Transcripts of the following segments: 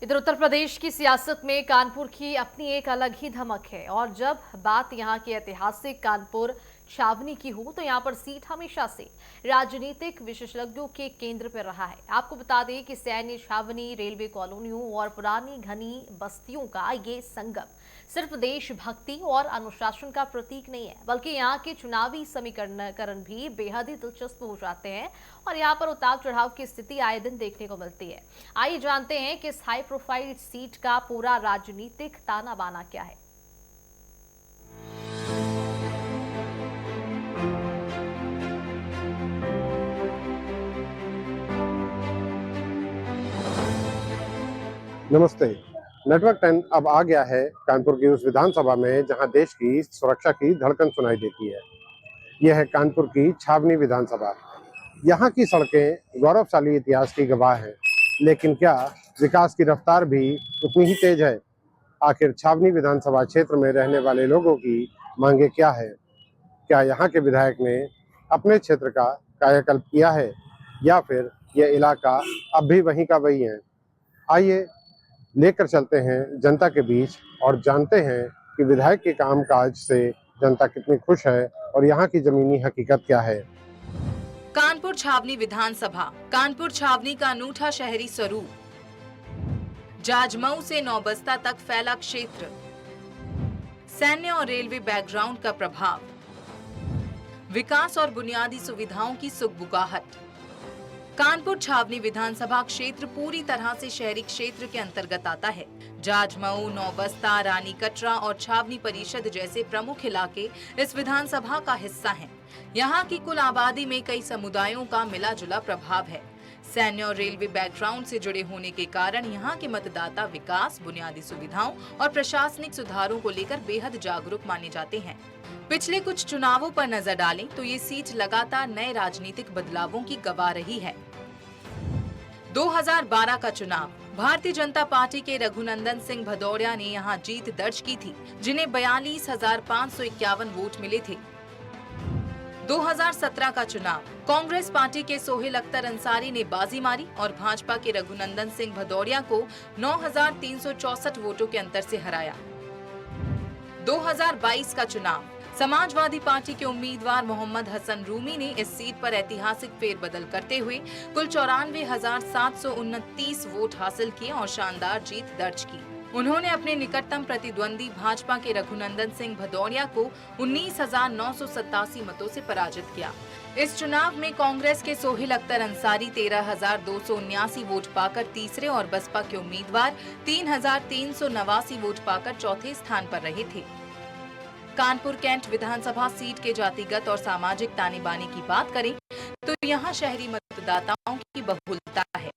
इधर उत्तर प्रदेश की सियासत में कानपुर की अपनी एक अलग ही धमक है और जब बात यहां के ऐतिहासिक कानपुर छावनी की हो तो यहां पर सीट हमेशा से राजनीतिक विशेषज्ञों के केंद्र पर रहा है। आपको बता दें कि सैन्य छावनी, रेलवे कॉलोनियों और पुरानी घनी बस्तियों का ये संगम सिर्फ देशभक्ति और अनुशासन का प्रतीक नहीं है, बल्कि यहाँ के चुनावी समीकरण भी बेहद ही दिलचस्प हो जाते हैं और यहाँ पर उतार चढ़ाव की स्थिति आए दिन देखने को मिलती है। आइए जानते हैं कि इस हाई प्रोफाइल सीट का पूरा राजनीतिक ताना बाना क्या है। नमस्ते। नेटवर्क 10 अब आ गया है कानपुर की उस विधानसभा में जहां देश की सुरक्षा की धड़कन सुनाई देती है। यह है कानपुर की छावनी विधानसभा। यहां की सड़कें गौरवशाली इतिहास की गवाह हैं, लेकिन क्या विकास की रफ्तार भी उतनी ही तेज है? आखिर छावनी विधानसभा क्षेत्र में रहने वाले लोगों की मांगे क्या है? क्या यहाँ के विधायक ने अपने क्षेत्र का कायाकल्प किया है या फिर यह इलाका अब भी वहीं का वही है? आइए लेकर चलते हैं जनता के बीच और जानते हैं कि विधायक के कामकाज से जनता कितनी खुश है और यहाँ की जमीनी हकीकत क्या है। कानपुर छावनी विधानसभा। कानपुर छावनी का अनूठा शहरी स्वरूप, जाजमऊ से नौबस्ता तक फैला क्षेत्र, सैन्य और रेलवे बैकग्राउंड का प्रभाव, विकास और बुनियादी सुविधाओं की सुगबुगाहट। कानपुर छावनी विधानसभा क्षेत्र पूरी तरह से शहरी क्षेत्र के अंतर्गत आता है। जाजमऊ, नौबस्ता, रानी कटरा और छावनी परिषद जैसे प्रमुख इलाके इस विधानसभा का हिस्सा हैं। यहाँ की कुल आबादी में कई समुदायों का मिला जुला प्रभाव है। सैन्य और रेलवे बैकग्राउंड से जुड़े होने के कारण यहाँ के मतदाता विकास, बुनियादी सुविधाओं और प्रशासनिक सुधारों को लेकर बेहद जागरूक माने जाते हैं। पिछले कुछ चुनावों पर नजर डालें तो ये सीट लगातार नए राजनीतिक बदलावों की गवाह रही है। 2012 का चुनाव, भारतीय जनता पार्टी के रघुनंदन सिंह भदौरिया ने यहाँ जीत दर्ज की थी, जिन्हें 42,551 वोट मिले थे। 2017 का चुनाव, कांग्रेस पार्टी के सोहेल अख्तर अंसारी ने बाजी मारी और भाजपा के रघुनंदन सिंह भदौरिया को 9,364 वोटों के अंतर से हराया। 2022 का चुनाव, समाजवादी पार्टी के उम्मीदवार मोहम्मद हसन रूमी ने इस सीट पर ऐतिहासिक फेरबदल करते हुए कुल 94,729 वोट हासिल किए और शानदार जीत दर्ज की। उन्होंने अपने निकटतम प्रतिद्वंदी भाजपा के रघुनंदन सिंह भदौरिया को 19,987 मतों से पराजित किया। इस चुनाव में कांग्रेस के सोहेल अख्तर अंसारी 13,279 वोट पाकर तीसरे और बसपा के उम्मीदवार 3,389 वोट पाकर चौथे स्थान पर रहे थे। कानपुर कैंट विधानसभा सीट के जातिगत और सामाजिक ताने बाने की बात करें तो यहाँ शहरी मतदाताओं की बहुलता है।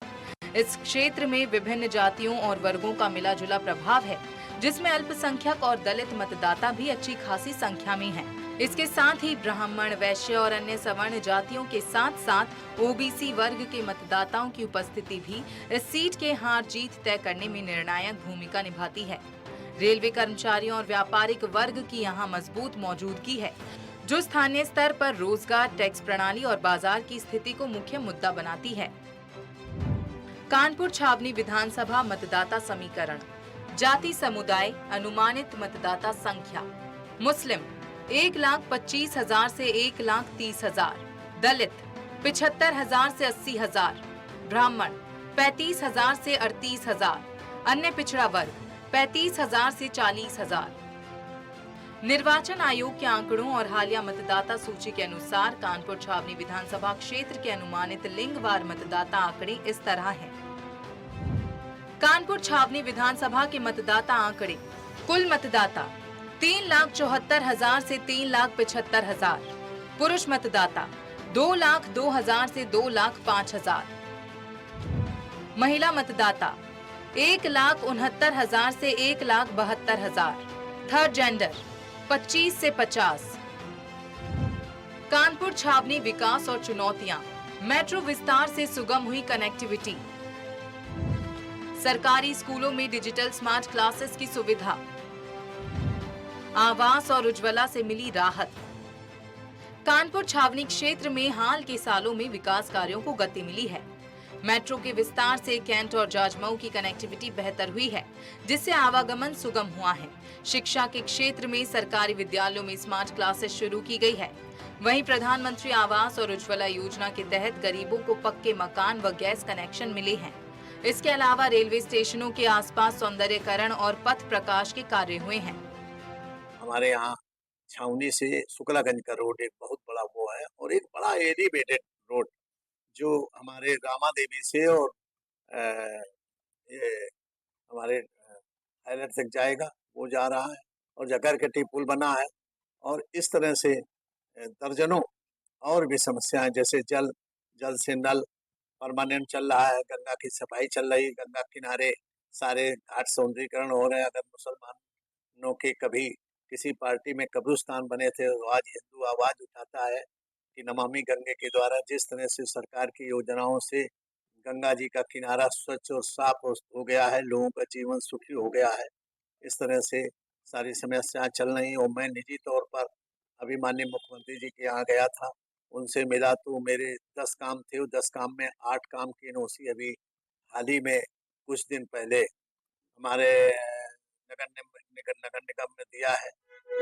इस क्षेत्र में विभिन्न जातियों और वर्गों का मिला जुला प्रभाव है, जिसमें अल्पसंख्यक और दलित मतदाता भी अच्छी खासी संख्या में हैं। इसके साथ ही ब्राह्मण, वैश्य और अन्य सवर्ण जातियों के साथ साथ ओबीसी वर्ग के मतदाताओं की उपस्थिति भी इस सीट के हार जीत तय करने में निर्णायक भूमिका निभाती है। रेलवे कर्मचारियों और व्यापारिक वर्ग की यहाँ मजबूत मौजूदगी है, जो स्थानीय स्तर पर रोजगार, टैक्स प्रणाली और बाजार की स्थिति को मुख्य मुद्दा बनाती है। कानपुर छावनी विधानसभा मतदाता समीकरण, जाति समुदाय, अनुमानित मतदाता संख्या, मुस्लिम 1,25,000 से 1,30,000, दलित 75,000 से 80,000, ब्राह्मण 35,000 से 38,000, अन्य पिछड़ा वर्ग 35,000 से 40,000। निर्वाचन आयोग के आंकड़ों और हालिया मतदाता सूची के अनुसार कानपुर छावनी विधानसभा क्षेत्र के अनुमानित लिंगवार मतदाता आंकड़े इस तरह हैं। कानपुर छावनी विधानसभा के मतदाता आंकड़े, कुल मतदाता 3,74,000 से 3,75,000, पुरुष मतदाता 2,02,000 से 2,05,000, महिला मतदाता 1,69,000 से 1,72,000, थर्ड जेंडर 25 से 50। कानपुर छावनी विकास और चुनौतियां, मेट्रो विस्तार से सुगम हुई कनेक्टिविटी, सरकारी स्कूलों में डिजिटल स्मार्ट क्लासेस की सुविधा, आवास और उज्ज्वला से मिली राहत। कानपुर छावनी क्षेत्र में हाल के सालों में विकास कार्यों को गति मिली है। मेट्रो के विस्तार से कैंट और जाजमऊ की कनेक्टिविटी बेहतर हुई है, जिससे आवागमन सुगम हुआ है। शिक्षा के क्षेत्र में सरकारी विद्यालयों में स्मार्ट क्लासेस शुरू की गई है। वहीं प्रधानमंत्री आवास और उज्ज्वला योजना के तहत गरीबों को पक्के मकान व गैस कनेक्शन मिले हैं। इसके अलावा रेलवे स्टेशनों के आसपास सौंदर्यीकरण और पथ प्रकाश के कार्य हुए हैं। हमारे यहाँ छावनी से शुक्लागंज का रोड एक बहुत बड़ा वो है, और एक बड़ा एलिवेटेड रोड जो हमारे रामा देवी से और अ, ये हमारे हाईलाइट तक जाएगा, वो जा रहा है। और जगर कटी पुल बना है, और इस तरह से दर्जनों और भी समस्याएं, जैसे जल जल से नल परमानेंट चल रहा है, गंगा की सफाई चल रही, गंगा किनारे सारे घाट सौंदर्यीकरण हो रहे हैं। अगर मुसलमानों के कभी किसी पार्टी में कब्रिस्तान बने थे, तो आज हिंदू आवाज उठाता है कि नमामि गंगे के द्वारा जिस तरह से सरकार की योजनाओं से गंगा जी का किनारा स्वच्छ और साफ हो गया है, लोगों का जीवन सुखी हो गया है। इस तरह से सारी समस्याएं चल रही। और मैं निजी तौर पर अभी माननीय मुख्यमंत्री जी के यहाँ गया था, उनसे मिला, तो मेरे 10 काम थे, 10 काम में 8 काम की एनओसी अभी हाल ही में कुछ दिन पहले हमारे नगर निगम में दिया है।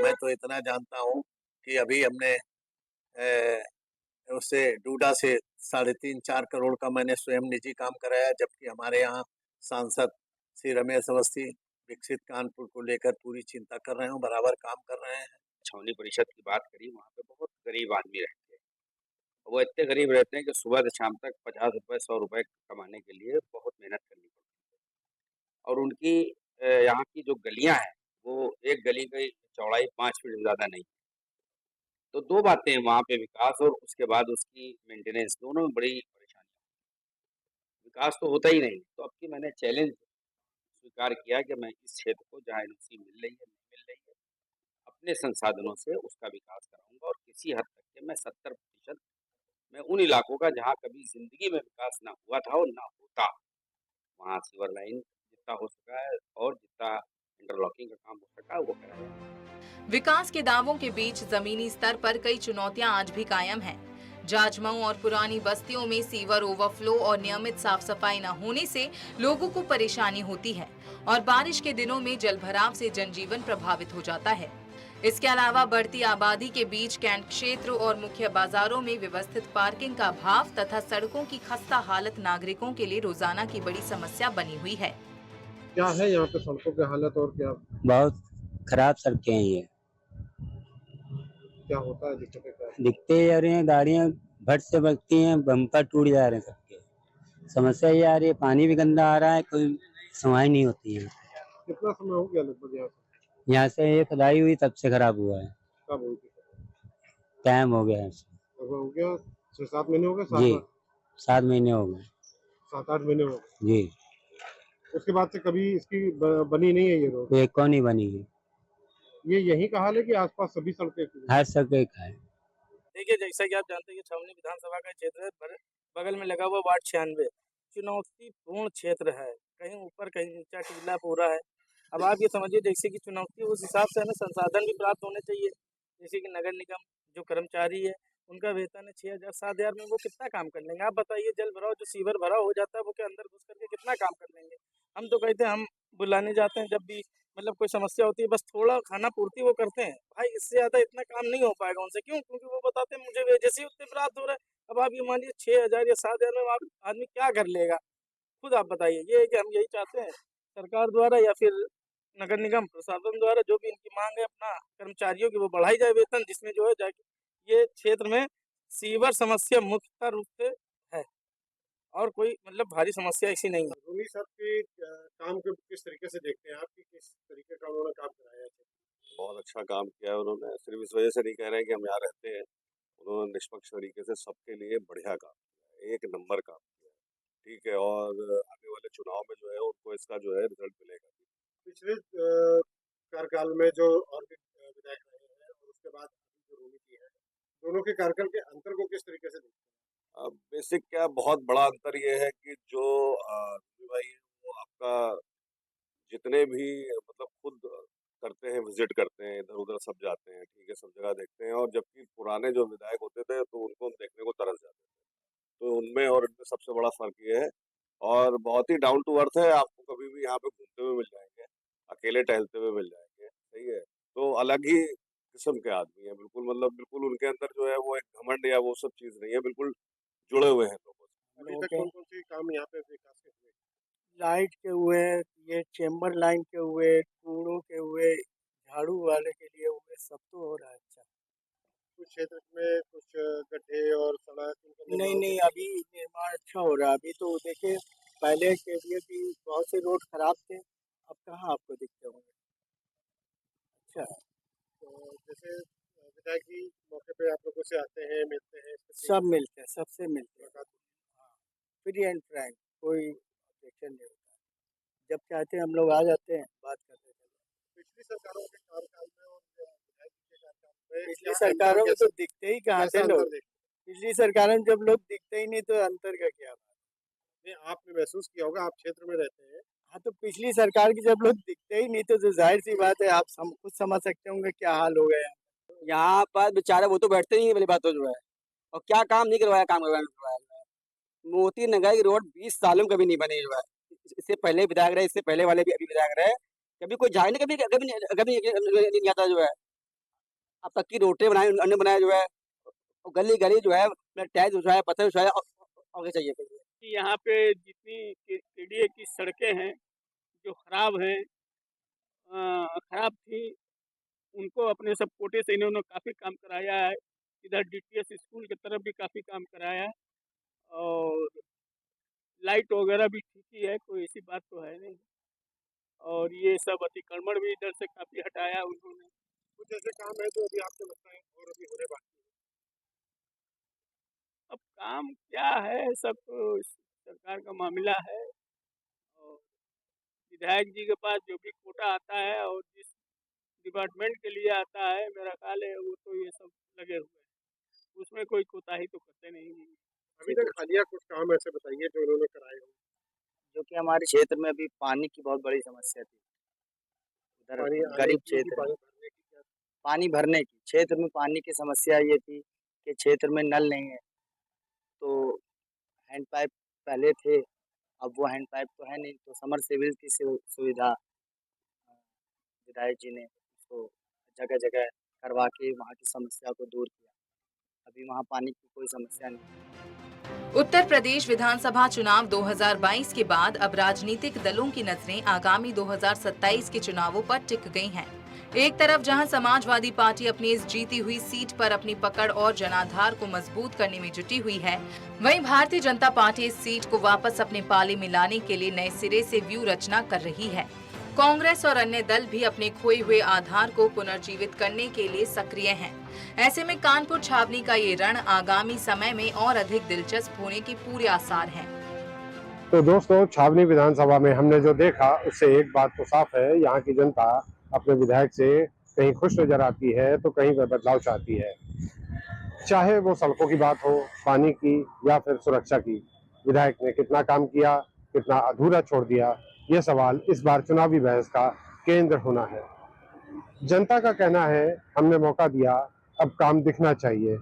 मैं तो इतना जानता हूँ कि अभी हमने उससे डूडा से 3.5-4 करोड़ का मैंने स्वयं निजी काम कराया, जबकि हमारे यहाँ सांसद श्री रमेश अवस्थी विकसित कानपुर को लेकर पूरी चिंता कर रहे हैं, बराबर काम कर रहे हैं। छावनी परिषद की बात करी, वहाँ पे बहुत गरीब आदमी रहते हैं। वो इतने गरीब रहते हैं कि सुबह से शाम तक 50 रुपए 100 रुपए कमाने के लिए बहुत मेहनत करनी पड़ती है। और उनकी यहाँ की जो गलियां हैं, वो एक गली की चौड़ाई 5 फीट से ज़्यादा नहीं। तो दो बातें हैं वहाँ पे, विकास और उसके बाद उसकी मेंटेनेंस, दोनों में बड़ी परेशानी है। विकास तो होता ही नहीं। तो अब की मैंने चैलेंज स्वीकार किया कि मैं इस क्षेत्र को, जहाँ एनओसी मिल रही है, नहीं मिल रही है, अपने संसाधनों से उसका विकास कराऊंगा। और किसी हद तक के मैं 70% मैं उन इलाकों का जहाँ कभी जिंदगी में विकास ना हुआ था और ना होता, वहाँ सीवर लाइन जितना हो सका है और जितना इंटरलॉकिंग का काम हो सका है वो कराया। विकास के दावों के बीच जमीनी स्तर पर कई चुनौतियां आज भी कायम हैं। जाजमऊ और पुरानी बस्तियों में सीवर ओवरफ्लो और नियमित साफ सफाई न होने से लोगों को परेशानी होती है और बारिश के दिनों में जलभराव से जनजीवन प्रभावित हो जाता है। इसके अलावा बढ़ती आबादी के बीच कैंट क्षेत्र और मुख्य बाजारों में व्यवस्थित पार्किंग का अभाव तथा सड़कों की खस्ता हालत नागरिकों के लिए रोजाना की बड़ी समस्या बनी हुई है। क्या है यहाँ पे सड़कों की हालत, और क्या बहुत खराब सड़कें हैं ये। क्या होता है, दिक्कतें क्या है? दिखते जा रही हैं, गाड़ियां भट से बगती हैं, बम्पर टूट जा रहे हैं सबके। समस्या ये आ रही है, पानी भी गंदा आ रहा है, कोई सुनवाई नहीं होती है। कितना समय हो गया लगभग यहाँ से? यहाँ से ये खुदाई हुई तब से खराब हुआ है, कब हुई थी? टाइम हो गया है। लगभग हो गया 6-7 महीने हो गए, जी 7 7 महीने हो गए 7-8 महीने हो गए। जी। उसके बाद से कभी इसकी बनी नहीं है ये रोड? तो एक कौन ही बनी है, ये यही का हाल है कि आसपास सभी सड़कें हर सड़कें का है। देखिए, जैसा कि आप जानते हैं कि छावनी विधानसभा का क्षेत्र है, बगल में लगा हुआ वार्ड 96 चुनौतीपूर्ण क्षेत्र है। कहीं ऊपर कहीं नीचा टीला पूरा है। अब आप ये समझिए, जैसे कि चुनौती, उस हिसाब से हमें संसाधन भी प्राप्त होने चाहिए। जैसे कि नगर निगम जो कर्मचारी है, उनका वेतन है 6,000 7,000 में वो कितना काम कर लेंगे? आप बताइए, जल भराव जो सीवर भरा हो जाता है वो के अंदर घुस करके कितना काम कर लेंगे? हम तो कहते हैं, हम बुलाने जाते हैं जब भी मतलब कोई समस्या होती है, बस थोड़ा खाना पूर्ति वो करते हैं। भाई इससे ज़्यादा इतना काम नहीं हो पाएगा उनसे। क्यों? क्योंकि वो बताते हैं मुझे वेजेस ही उतने प्राप्त हो रहे हैं। अब आप ये मान लीजिए 6,000 या 7,000 में आप आदमी क्या कर लेगा? खुद आप बताइए। ये है कि हम यही चाहते हैं सरकार द्वारा या फिर नगर निगम प्रशासन द्वारा जो भी इनकी मांग है अपना कर्मचारियों की, वो बढ़ाई जाए वेतन, जिसमें जो है जाके ये क्षेत्र में सीवर समस्या मुख्य रूप से है और कोई मतलब भारी समस्या ऐसी नहीं है। रूमी साहब के काम को किस तरीके से देखते हैं आप, कि किस तरीके का उन्होंने काम कराया है? बहुत अच्छा काम किया है उन्होंने। सिर्फ इस वजह से नहीं कह रहे हैं कि हम यहाँ रहते हैं, उन्होंने निष्पक्ष तरीके से सबके लिए बढ़िया काम किया है, एक नंबर काम किया है। ठीक है, और आने वाले चुनाव में जो है उनको इसका जो है रिजल्ट मिलेगा। पिछले कार्यकाल में जो और भी विधायक रहे हैं और उसके बाद अभी जो रूमी की है, दोनों के कार्यकाल के अंतर को किस तरीके से देखते हैं? बेसिक क्या बहुत बड़ा अंतर ये है कि जो रूमी भाई है वो आपका जितने भी मतलब खुद करते हैं, विजिट करते हैं, इधर उधर सब जाते हैं, ठीक है, सब जगह देखते हैं। और जबकि पुराने जो विधायक होते थे तो उनको हम देखने को तरस जाते थे। तो उनमें और इनमें सबसे बड़ा फ़र्क ये है और बहुत ही डाउन टू अर्थ है, आपको कभी भी यहाँ पे घूमते हुए मिल जाएँगे, अकेले टहलते हुए मिल जाएँगे, सही है? तो अलग ही किस्म के आदमी हैं, बिल्कुल मतलब बिल्कुल उनके अंदर जो है वो एक घमंड या वो सब चीज़ नहीं है, बिल्कुल जुड़े हुए हैं लोगों से। अभी तक कौन-कौन से काम यहाँ पे विकास के हुए? लाइट के हुए, ये चेम्बर लाइन के हुए, कूड़ों के हुए, झाड़ू वाले के लिए हुए, सब तो हो रहा है अच्छा। कुछ क्षेत्र में कुछ गड्ढे और सड़क इनका नहीं, निर्माण नहीं, होने अभी निर्माण अच्छा हो रहा है। अभी तो देखिए पहले के लिए भी बहुत से रोड खराब थे, अब कहाँ आपको दिखते होंगे। अच्छा, तो जैसे विधायक जी मौके पे आप लोगों से आते हैं, मिलते हैं, सब मिलते हैं, सबसे मिलते हैं। मुलाकात हाँ, फ्री एंड फ्रैंक, कोई ऑब्जेक्शन नहीं होता है। जब चाहते हैं हम लोग आ जाते हैं, बात करते चले जाते हैं। पिछली सरकारों के कार्यकाल में और विधायक जी के कार्यकाल में पिछली क्या सरकारों में तो दिखते ही कहाँ कैसा थे लोग। अंतर देखते पिछली सरकारों में जब लोग दिखते ही नहीं तो अंतर का क्या बात। हैं? आपने महसूस किया होगा, आप क्षेत्र में रहते हैं। हाँ, तो पिछली सरकार की जब लोग दिखते ही नहीं तो ज़ाहिर-सी बात है आप खुद समझ सकते होंगे क्या हाल हो गया। यहाँ पर बेचारे वो तो बैठते नहीं है पहली बात तो जो है और क्या काम नहीं करवाया करवाया जो है। मोती नगर की रोड 20 सालों में कभी नहीं बनी जो है। इससे पहले विधायक रहे, इससे पहले वाले भी अभी विधायक रहे, कभी कोई झाड़ नहीं कभी कभी कभी नहीं आता जो है। अब तक की रोटें बनाई उन्होंने बनाया जो है और गली गली जो है टाइल्स बिछवाया, पत्थर बिछवाया और क्या चाहिए फिर? कि यहाँ पे जितनी केडीए की सड़कें हैं जो खराब हैं, खराब थी, उनको अपने सब कोटे से इन्होंने काफ़ी काम कराया है। इधर डीटीएस स्कूल की तरफ भी काफ़ी काम कराया है और लाइट वगैरह भी ठीक ही है, कोई ऐसी बात तो है नहीं। और ये सब अतिक्रमण भी इधर से काफ़ी हटाया उन्होंने। कुछ ऐसे काम है जो अभी आपको लगता है और अभी होने बाकी है? अब काम क्या है, सब तो सरकार का मामला है और विधायक जी के पास जो भी कोटा आता है और जिस डिपार्टमेंट के लिए आता है, मेरा ख्याल है वो तो ये सब लगे हुए हैं। उसमें कोई कोताही तो करते नहीं हैं। अभी तक हालिया कुछ काम ऐसे बताइए जो उन्होंने कराए हों? जो कि हमारे क्षेत्र में अभी पानी की बहुत बड़ी समस्या थी। उधर पानी आने गरीब की, क्षेत्र पानी में भरने की क्या? पानी भरने की क्षेत्र में पानी की समस्या ये थी कि क्षेत्र में नल नहीं है, तो हैंड पाइप पहले थे, अब वो हैंड पाइप तो है नहीं, तो समरसेबल की सुविधा विधायक जी ने उसको जगह-जगह करवा के वहाँ की समस्या को दूर किया। अभी वहाँ पानी की कोई समस्या नहीं। उत्तर प्रदेश विधानसभा चुनाव 2022 के बाद अब राजनीतिक दलों की नजरें आगामी 2027 के चुनावों पर टिक गई हैं। एक तरफ जहां समाजवादी पार्टी अपनी इस जीती हुई सीट पर अपनी पकड़ और जनाधार को मजबूत करने में जुटी हुई है, वहीं भारतीय जनता पार्टी इस सीट को वापस अपने पाले में लाने के लिए नए सिरे से व्यू रचना कर रही है। कांग्रेस और अन्य दल भी अपने खोए हुए आधार को पुनर्जीवित करने के लिए सक्रिय हैं। ऐसे में कानपुर छावनी का ये रण आगामी समय में और अधिक दिलचस्प होने के पूरे आसार हैं। तो दोस्तों, छावनी विधानसभा में हमने जो देखा उससे एक बात तो साफ है, यहाँ की जनता अपने विधायक से कहीं खुश नजर आती है तो कहीं वह बदलाव चाहती है। चाहे वो सड़कों की बात हो, पानी की या फिर सुरक्षा की, विधायक ने कितना काम किया, कितना अधूरा छोड़ दिया, ये सवाल इस बार चुनावी बहस का केंद्र होना है। जनता का कहना है हमने मौका दिया, अब काम दिखना चाहिए।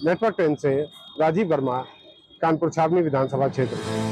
नेटवर्क 10 से राजीव वर्मा, कानपुर छावनी विधानसभा क्षेत्र।